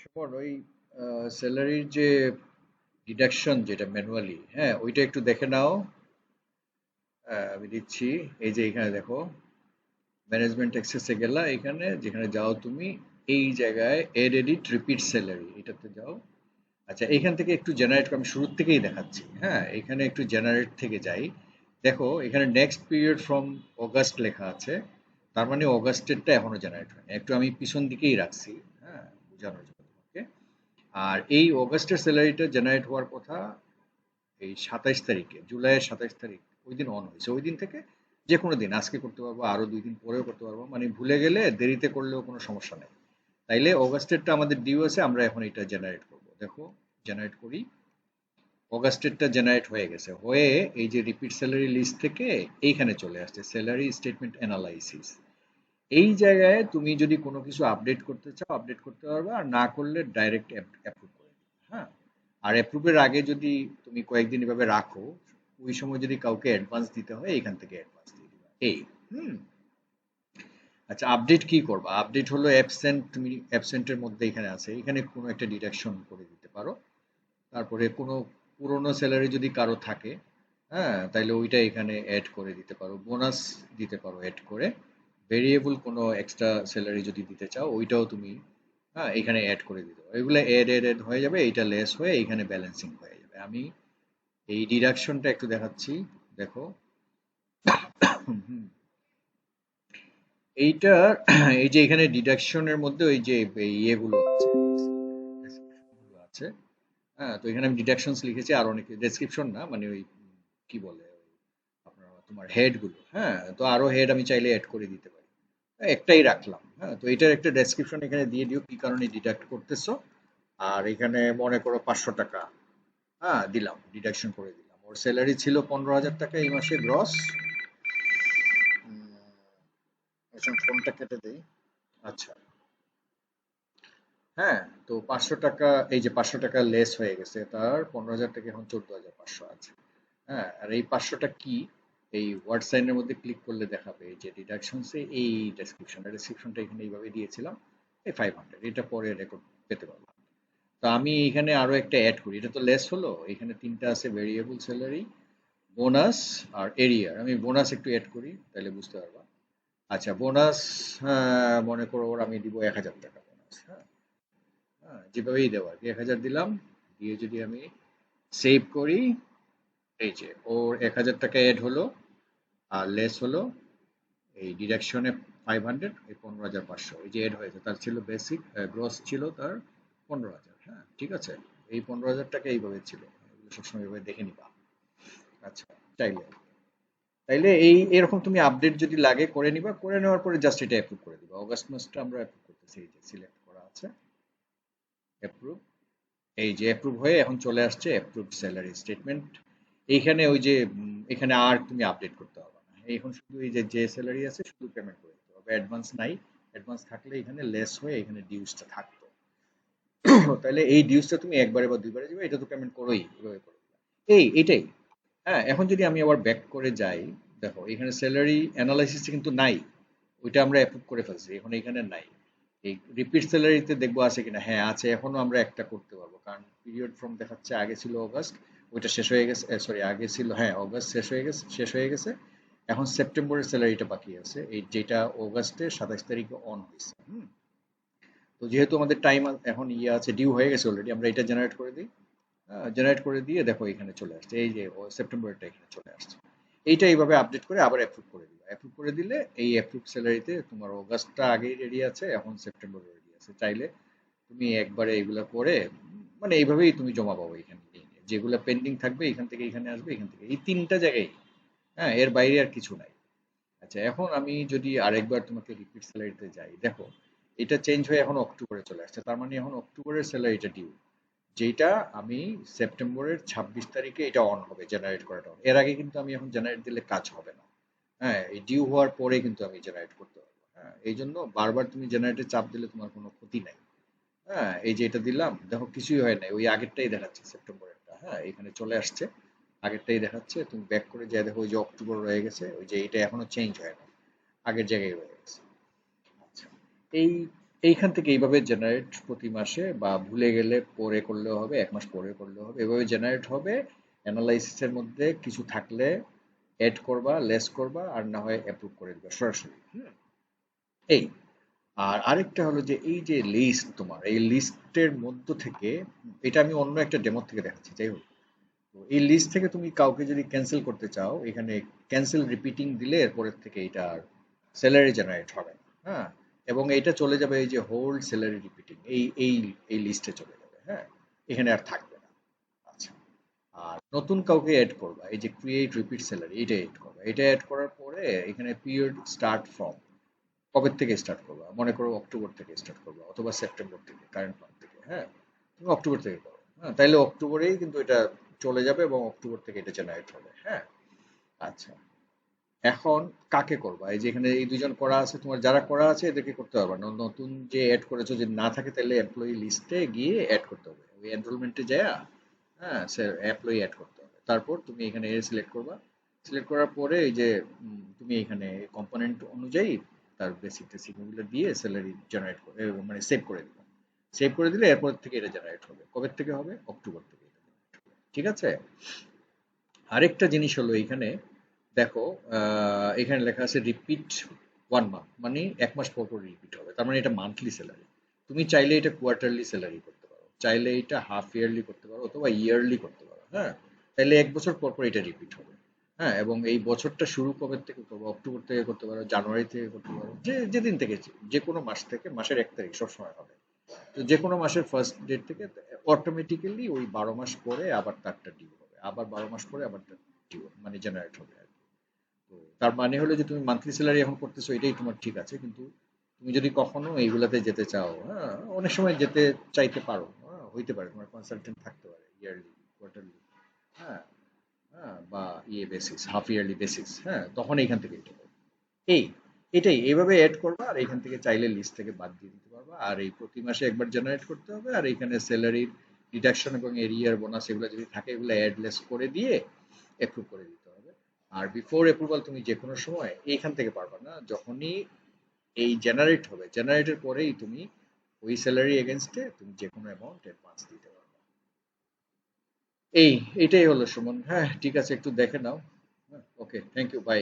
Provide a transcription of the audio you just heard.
সুমন, ওই স্যালারির যে ডিডাকশন যেটা ম্যানুয়ালি, হ্যাঁ ওইটা একটু দেখে নাও। আমি দিচ্ছি। এই যে এখানে দেখো, ম্যানেজমেন্ট অ্যাক্সেসে গেলা, এখানে যেখানে যাও তুমি, এই জায়গায় এড এডিট রিপিট স্যালারি এটাতে যাও। আচ্ছা, এখান থেকে একটু জেনারেট, আমি শুরুর থেকেই দেখাচ্ছি। হ্যাঁ, এখানে একটু জেনারেট থেকে যাই। দেখো এখানে নেক্সট পিরিয়ড ফ্রম অগাস্ট লেখা আছে, তার মানে অগাস্টেরটা এখনো জেনারেট হয়নি। একটু আমি পিছন দিকেই রাখছি, হ্যাঁ, বোঝানোর জন্য তোমাকে। আর এই অগাস্টের স্যালারিটা জেনারেট হওয়ার কথা এই 27 তারিখে, জুলাইয়ের 27 তারিখ। ওই দিন অন হয়েছে, ওই দিন থেকে যে কোনো দিন, আজকে করতে পারবো, আরো 2 দিন পরেও করতে পারবো, মানে ভুলে গেলে দেরিতে করলেও কোনো সমস্যা নেই। তাইলে অগাস্টেরটা আমাদের ডিউ আছে, আমরা এখন এটা জেনারেট করব। দেখো, জেনারেট করি। অগাস্টেরটা জেনারেট হয়ে গেছে, হয়ে এই যে রিপিট স্যালারি লিস্ট থেকে এইখানে চলে আসছে স্যালারি স্টেটমেন্ট অ্যানালাইসিস। এই জায়গায় তুমি যদি কোনো কিছু আপডেট করতে চাও আপডেট করতে পারবে, আর না করলে ডাইরেক্ট অ্যাপ্রুভ করে দিবে। হ্যাঁ, আর অ্যাপ্রুভের আগে যদি তুমি কয়েকদিন এভাবে রাখো, ওই সময় যদি কাউকে অ্যাডভান্স দিতে হয় এখান থেকে অ্যাডভান্স দিয়ে দিবে। এই হুম আচ্ছা, আপডেট কি করবা? আপডেট হলো অ্যাবসেন্ট, তুমি অ্যাবসেন্টের মধ্যে এখানে আছে, এখানে কোনো একটা ডিডাকশন করে দিতে পারো। তারপরে কোনো পুরনো স্যালারি যদি কারো থাকে, হ্যাঁ, তাইলে ওইটা এখানে অ্যাড করে দিতে পারো, বোনাস দিতে পারো অ্যাড করে। ভেরিয়েবল কোনো এক্সট্রা স্যালারি যদি দিতে চাও ওইটাও তুমি, হ্যাঁ, এখানে অ্যাড করে দিতে পারো। এগুলো অ্যাড হয়ে যাবে, এইটা লেস হয়ে এখানে ব্যালেন্সিং হয়ে যাবে। আমি এই ডিডাকশনটা একটু দেখাচ্ছি। দেখো, হুম, হুম, এইটা এই যে এখানে ডিডাকশনের মধ্যে ওই যে ইয়েগুলো আছে, description গুলো আছে। হ্যাঁ, তো এখানে আমি ডিডাকশনস লিখেছি, আর অনেক ডেসক্রিপশন না, মানে ওই কি বলে ওই আপনার তোমার হেড গুলো। হ্যাঁ, তো আরো হেড আমি চাইলে অ্যাড করে দিতে পারি। একটাই রাখলাম। হ্যাঁ, তো এটার একটা ডেসক্রিপশন এখানে দিয়ে দিও, কি কারণে ডিডাক্ট করতেছো। আর এখানে মনে করো 500 টাকা, হ্যাঁ, দিলাম, ডিডাকশন করে দিলাম। ওর স্যালারি ছিল 15,000 টাকা এই মাসে গ্রস। এখন ফোনটা কেটে দেই। আচ্ছা, হ্যাঁ, তো 500 টাকা, এই যে 500 টাকা লেস হয়ে গেছে, তার 15,000 টাকা এখন 14,500 আছে। হ্যাঁ, আর এই 500টা কি, এই ওয়ার্ড সাইনের মধ্যে ক্লিক করলে দেখাবে এই যে ডিডাকশনসে এই ডেসক্রিপশনটা এখানে এইভাবে দিয়েছিলাম, এই 500, এটা পরে রেকর্ড পেতে পারবো। তো আমি এখানে আরো একটা অ্যাড করি, এটা তো লেস হলো, এখানে তিনটা আছে, ভেরিয়েবল স্যালারি, বোনাস আর এরিয়ার। আমি বোনাস একটু অ্যাড করি, তাহলে বুঝতে পারবা। আচ্ছা, বোনাস, মনে করো ওর আমি দিব 1,000 টাকা বোনাস। হ্যাঁ, হ্যাঁ, যেভাবেই দেওয়া 1,000 দিলাম, দিয়ে যদি আমি সেভ করি, এই যে ওর 1,000 টাকা অ্যাড হলো, আর লেস হলো এই ডিডাকশনে 500, এই 15,500 এই যে এড হয়েছে, তার ছিল বেসিক গ্রস ছিল তার 15,000। হ্যাঁ, ঠিক আছে, এই 15,000 টাকা এইভাবে ছিল। এগুলো সবসময় এইভাবে দেখে নিবা। আচ্ছা, চাইলে তাইলে এই এরকম তুমি আপডেট যদি লাগে করে নিবা, করে নেওয়ার পরে জাস্ট এটা অ্যাপ্রুভ করে দিবা। অগাস্ট মাসটা আমরা অ্যাপ্রুভ করতেছি, এই যে সিলেক্ট করা আছে অ্যাপ্রুভ। এই যে অ্যাপ্রুভ হয়ে এখন চলে আসছে অ্যাপ্রুভ স্যালারি স্টেটমেন্ট। এইখানে ওই যে এখানে আর তুমি আপডেট করতে হবে না, এখন শুধু এই যে যে স্যালারি আছে শুধু পেমেন্ট করে দিতে হবে, অ্যাডভান্স নাই। অ্যাডভান্স থাকলে এখানে লেস হয়ে এখানে ডিউসটা থাকতো। তাহলে এই ডিউসটা তুমি একবারে বা দুইবারে দিবে, এটা তো পেমেন্ট করোই, এভাবে করে দিবা। এটাই। হ্যাঁ, এখন যদি আমি আবার ব্যাক করে যাই, দেখো এখানে স্যালারি অ্যানালাইসিস কিন্তু নাই, ওইটা আমরা অ্যাপ্রুভ করে ফেলছি, এখন এখানে নাই। এই রিপিট স্যালারিতে দেখবো আছে কিনা, হ্যাঁ আছে, এখনো আমরা একটা করতে পারবো, কারণ পিরিয়ড ফ্রম দেখাচ্ছে আগে ছিল অগাস্ট, ওইটা শেষ হয়ে গেছে, সরি আগে ছিল, হ্যাঁ অগাস্ট শেষ হয়ে গেছে। এখন সেপ্টেম্বরের স্যালারিটা বাকি আছে, এই যেটা অগাস্টে 27 তারিখে অন হয়েছে। তো যেহেতু আমাদের টাইম এখন ইয়ে আছে, ডিউ হয়ে গেছে অলরেডি, আমরা এটা জেনারেট করে দিই। জেনারেট করে দিয়ে দেখো এখানে চলে আসছে, এই যে সেপ্টেম্বরটা এখানে চলে আসছে। এইটা এইভাবে আপডেট করে আবার অ্যাপ্রুভ করে দিবা। অ্যাপ্রুভ করে দিলে এই অ্যাপ্রুভ স্যালারিতে তোমার অগাস্টটা আগেই রেডি আছে, এখন সেপ্টেম্বর রেডি আছে। চাইলে তুমি একবারে এগুলা করে, মানে এইভাবেই তুমি জমা পাবো এখানে নিয়ে নিয়ে। যেগুলো পেন্ডিং থাকবে এখান থেকে এখানে আসবে, এখান থেকে এই তিনটা জায়গায়। হ্যাঁ, এর বাইরে আর কিছু নাই। আচ্ছা, এখন আমি যদি আরেকবার তোমাকে রিপিট স্যালারিতে যাই, দেখো এটা চেঞ্জ হয়ে এখন অক্টোবরে চলে আসছে, তার মানে এখন অক্টোবরের স্যালারিটা ডিউ, যেটা আমি সেপ্টেম্বরের 26 তারিখে এটা অন হবে, জেনারেট করাটা on। এর আগে কিন্তু আমি এখন জেনারেট দিলে কাজ হবে না। হ্যাঁ, এই ডিউ হওয়ার পরে কিন্তু আমি জেনারেট করতে পারবো। হ্যাঁ, এই জন্য বারবার তুমি জেনারেটে চাপ দিলে তোমার কোনো ক্ষতি নাই। হ্যাঁ, এই যে এটা দিলাম, দেখো কিছুই হয় নাই, ওই আগেরটাই দেখাচ্ছে সেপ্টেম্বরেরটা। হ্যাঁ, এখানে চলে আসছে, আগেরটাই দেখাচ্ছে। তুমি ব্যাক করে যাই, দেখো ওই যে অক্টোবর রয়ে গেছে, ওই যে এটা এখনো চেঞ্জ হয় না, আগের জায়গায় রয়ে গেছে। আচ্ছা, এই এইখান থেকে এইভাবে জেনারেট প্রতি মাসে, বা ভুলে গেলে পরে করলেও হবে, 1 মাস পরে করলেও হবে, এভাবে জেনারেট হবে। অ্যানালাইসিসের মধ্যে কিছু থাকলে এড করবা, লেস করবা, আর না হয় অ্যাপ্রুভ করে দিবা সরাসরি। এই আর আরেকটা হলো যে এই যে লিস্ট, তোমার এই লিস্টের মধ্য থেকে, এটা আমি অন্য একটা ডেমো থেকে দেখাচ্ছি, যাই হোক। তো এই লিস্ট থেকে তুমি কাউকে যদি ক্যান্সেল করতে চাও, এখানে ক্যান্সেল রিপিটিং দিলে এরপরের থেকে এটা আর স্যালারি জেনারেট হবে না। হ্যাঁ, এবং এটা চলে যাবে এই যে হোল্ড স্যালারি রিপিটিং, এই লিস্টে চলে যাবে। হ্যাঁ, এখানে আর থাকবে না। আচ্ছা, আর নতুন কাউকে অ্যাড করবা, এই যে ক্রিয়েট রিপিট স্যালারি, এটা অ্যাড করবা। এটা অ্যাড করার পরে এখানে পিরিয়ড স্টার্ট ফ্রম, কবে থেকে স্টার্ট করবা, মনে করো অক্টোবর থেকে স্টার্ট করবা, অথবা সেপ্টেম্বর থেকে, কারেন্ট মান্থ থেকে। হ্যাঁ, তুমি অক্টোবর থেকে করো। হ্যাঁ, তাইলে অক্টোবরেই কিন্তু এটা চলে যাবে এবং অক্টোবর থেকে এটা জেনারেট হবে। হ্যাঁ, আচ্ছা, এখন কাকে করবা? এই যে এখানে এই দুজন করা আছে, তোমার যারা করা আছে এদেরকে করতে পারবা না। নতুন যে অ্যাড করেছো যদি না থাকে, তাহলে এমপ্লয়ি লিস্টে গিয়ে অ্যাড করতে হবে, ওই এনরোলমেন্টে যায়। হ্যাঁ, সে এমপ্লয়ি অ্যাড করতে হবে। তারপর তুমি এখানে সিলেক্ট করবা। সিলেক্ট করার পরে এই যে তুমি এখানে কম্পোনেন্ট অনুযায়ী তার বেসিক টেসিক ওগুলো দিয়ে স্যালারি জেনারেট করে, মানে সেভ করে দিবা। সেভ করে দিলে এরপর থেকে এটা জেনারেট হবে। কবে থেকে হবে? অক্টোবর থেকে এটা generate হবে। ঠিক আছে? আরেকটা জিনিস হলো এইখানে, দেখো, এখানে লেখা আছে রিপিট 1 মান্থ, মানে 1 মাস পর পর রিপিট হবে, তার মানে এটা মান্থলি স্যালারি। তুমি চাইলে এটা কোয়ার্টারলি স্যালারি করতে পারো, চাইলে এটা হাফ ইয়ারলি করতে পারো, অথবা ইয়ারলি করতে পারো। হ্যাঁ, তাইলে 1 বছর পর পর এটা রিপিট হবে। হ্যাঁ, এবং এই বছরটা শুরু কবে থেকে করবো? অক্টোবর থেকে করতে পারো, জানুয়ারি থেকে করতে পারো, যেদিন থেকে, যে কোনো মাস থেকে, মাসের 1 তারিখ সবসময় হবে। তো যে কোনো মাসের ফার্স্ট ডেট থেকে অটোমেটিক্যালি ওই 12 মাস পরে আবার তারটা ডিউ হবে, আবার 12 মাস পরে আবার ডিউ, মানে জেনারেট হবে আর কি। তো তার মানে হলো যে তুমি মান্থলি স্যালারি এখন করতেছো, এটাই তোমার ঠিক আছে। কিন্তু তুমি যদি কখনো এইগুলাতে যেতে চাও, হ্যাঁ, অনেক সময় যেতে চাইতে পারো। হ্যাঁ, হইতে পারে তোমার কনসালটেন্ট থাকতে পারে ইয়ারলি, কোয়ার্টারলি, হ্যাঁ, হ্যাঁ, বা ইয়ে বেসিস, হাফ ইয়ারলি বেসিস। হ্যাঁ, তখন এইখান থেকে এটা করবে। এই এটাই এইভাবে এড করবা, আর এখান থেকে চাইলে লিস্ট থেকে বাদ দিয়ে দিতে পারবা। আর এই প্রতি মাসে একবার জেনারেট করতে হবে, আর এখানে স্যালারির ডিডাকশন এবং এরিয়ার বোনাস এগুলো যদি থাকে, এগুলো অ্যাডলেস করে দিয়ে অ্যাপ্রুভ করে দিতে হবে। আর বিফোর অ্যাপ্রুভাল তুমি যে কোনো সময় এইখান থেকে পারবা না, যখনই এই জেনারেট হবে, জেনারেটের পরেই তুমি ওই স্যালারি এগেনস্টে তুমি যে কোনো অ্যামাউন্ট অ্যাডভান্স দিতে পারবে। এই এটাই হলো সুমন। হ্যাঁ, ঠিক আছে, একটু দেখে নাও। হ্যাঁ, ওকে, থ্যাংক ইউ, বাই।